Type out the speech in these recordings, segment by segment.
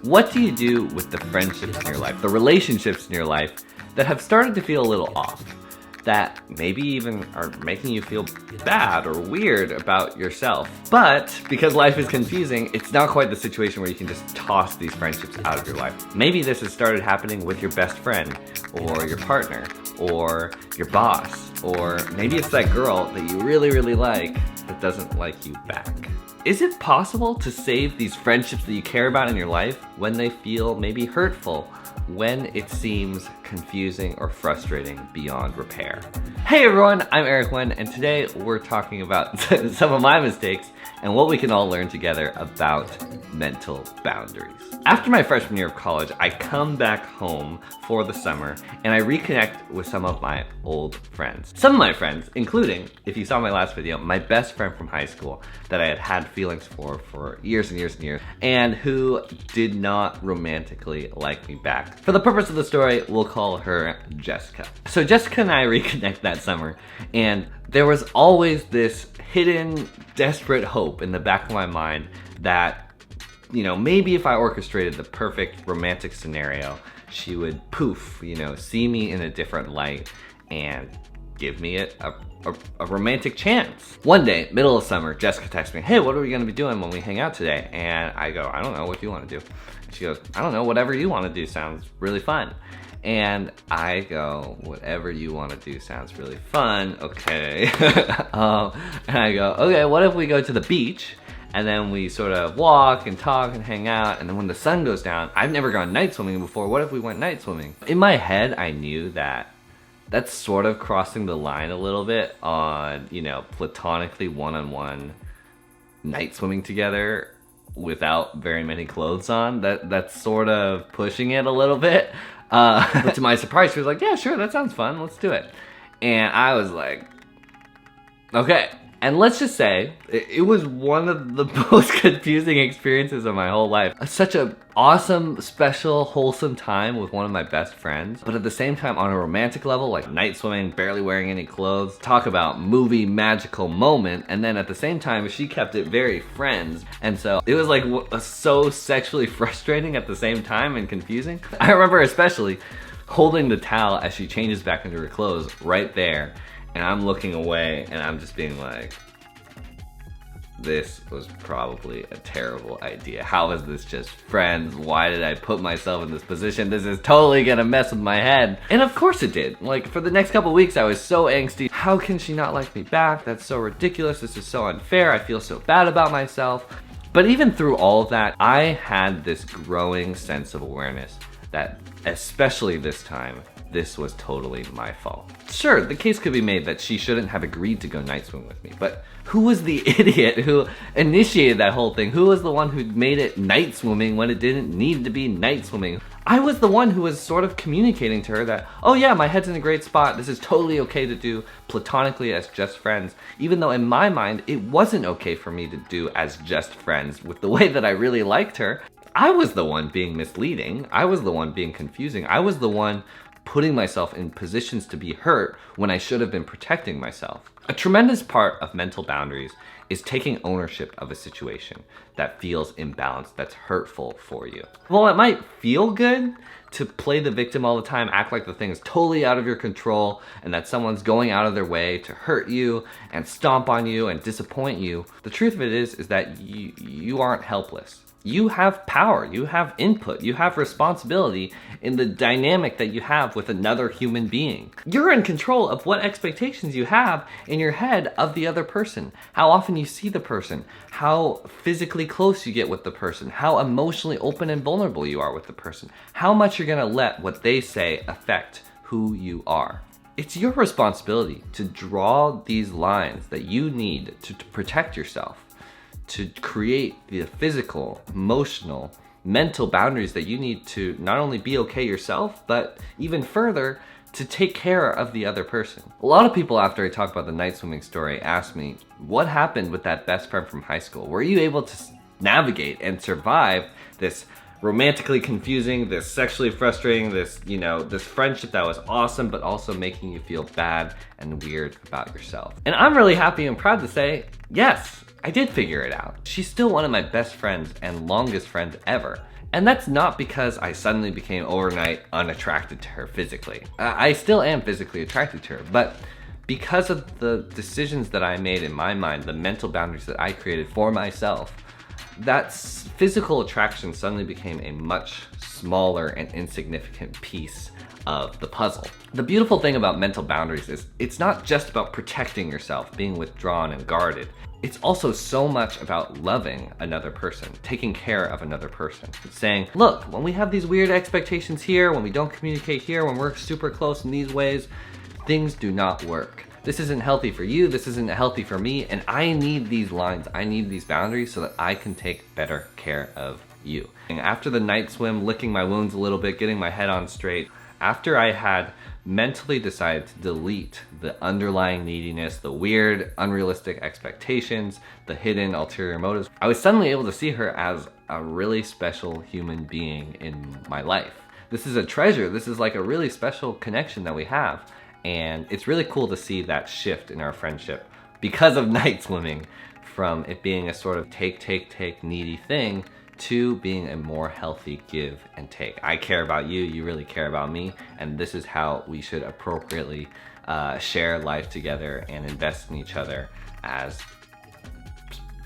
What do you do with the friendships in your life, the relationships in your life that have started to feel a little off? That maybe even are making you feel bad or weird about yourself. But because life is confusing, it's not quite the situation where you can just toss these friendships out of your life. Maybe this has started happening with your best friend, or your partner, or your boss, or maybe it's that girl that you really, really like that doesn't like you back. Is it possible to save these friendships that you care about in your life when they feel maybe hurtful, when it seems confusing or frustrating beyond repair? Hey everyone, I'm Eric Wen, and today we're talking about some of my mistakes and what we can all learn together about mental boundaries. After my freshman year of college, I come back home for the summer and I reconnect with some of my old friends. Some of my friends, including, if you saw my last video, my best friend from high school that I had had feelings for years and years and years, and who did not romantically like me back. For the purpose of the story, we'll call her Jessica. So Jessica and I reconnect that summer, and there was always this hidden, desperate hope in the back of my mind that, you know, maybe if I orchestrated the perfect romantic scenario, she would poof, you know, see me in a different light and give me a romantic chance. One day, middle of summer, Jessica texts me, hey, what are we gonna be doing when we hang out today? And I go, I don't know, what do you wanna do? And she goes, I don't know, whatever you wanna do sounds really fun. And I go, whatever you want to do sounds really fun, okay. And I go, okay, what if we go to the beach and then we sort of walk and talk and hang out, and then when the sun goes down, I've never gone night swimming before, what if we went night swimming? In my head, I knew that that's sort of crossing the line a little bit on, you know, platonically one-on-one night swimming together without very many clothes on. That's sort of pushing it a little bit. But to my surprise, she was like, yeah, sure, that sounds fun, let's do it. And I was like, okay. And let's just say, it was one of the most confusing experiences of my whole life. Such an awesome, special, wholesome time with one of my best friends, but at the same time, on a romantic level, like night swimming, barely wearing any clothes, talk about movie magical moment, and then at the same time, she kept it very friends. And so it was like so sexually frustrating at the same time and confusing. I remember especially holding the towel as she changes back into her clothes right there. And I'm looking away and I'm just being like, this was probably a terrible idea. How is this just friends? Why did I put myself in this position? This is totally gonna mess with my head. And of course it did. Like, for the next couple weeks, I was so angsty. How can she not like me back? That's so ridiculous. This is so unfair. I feel so bad about myself. But even through all of that, I had this growing sense of awareness that, especially this time, this was totally my fault. Sure, the case could be made that she shouldn't have agreed to go night swimming with me, but who was the idiot who initiated that whole thing? Who was the one who made it night swimming when it didn't need to be night swimming? I was the one who was sort of communicating to her that, oh yeah, my head's in a great spot, this is totally okay to do platonically as just friends, even though in my mind, it wasn't okay for me to do as just friends with the way that I really liked her. I was the one being misleading, I was the one being confusing, I was the one putting myself in positions to be hurt when I should have been protecting myself. A tremendous part of mental boundaries is taking ownership of a situation that feels imbalanced, that's hurtful for you. While it might feel good to play the victim all the time, act like the thing is totally out of your control and that someone's going out of their way to hurt you and stomp on you and disappoint you, the truth of it is that you aren't helpless. You have power, you have input, you have responsibility in the dynamic that you have with another human being. You're in control of what expectations you have in your head of the other person, how often you see the person, how physically close you get with the person, how emotionally open and vulnerable you are with the person, how much you're gonna let what they say affect who you are. It's your responsibility to draw these lines that you need to protect yourself, to create the physical, emotional, mental boundaries that you need to not only be okay yourself, but even further, to take care of the other person. A lot of people, after I talk about the night swimming story, ask me, what happened with that best friend from high school? Were you able to navigate and survive this romantically confusing, this sexually frustrating, this, you know, this friendship that was awesome, but also making you feel bad and weird about yourself? And I'm really happy and proud to say, yes, I did figure it out. She's still one of my best friends and longest friends ever. And that's not because I suddenly became overnight unattracted to her physically. I still am physically attracted to her, but because of the decisions that I made in my mind, the mental boundaries that I created for myself, that physical attraction suddenly became a much smaller and insignificant piece of the puzzle. The beautiful thing about mental boundaries is it's not just about protecting yourself, being withdrawn and guarded. It's also so much about loving another person, taking care of another person. Saying, look, when we have these weird expectations here, when we don't communicate here, when we're super close in these ways, things do not work. This isn't healthy for you, this isn't healthy for me, and I need these lines, I need these boundaries so that I can take better care of you. And after the night swim, licking my wounds a little bit, getting my head on straight, after I had mentally decided to delete the underlying neediness, the weird, unrealistic expectations, the hidden ulterior motives, I was suddenly able to see her as a really special human being in my life. This is a treasure, this is like a really special connection that we have. And it's really cool to see that shift in our friendship because of night swimming, from it being a sort of take needy thing to being a more healthy give and take. I care about you, you really care about me, and this is how we should appropriately share life together and invest in each other as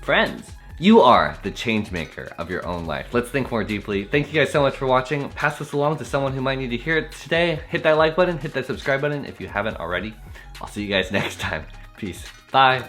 friends. You are the change maker of your own life. Let's think more deeply. Thank you guys so much for watching. Pass this along to someone who might need to hear it today. Hit that like button, hit that subscribe button if you haven't already. I'll see you guys next time. Peace. Bye.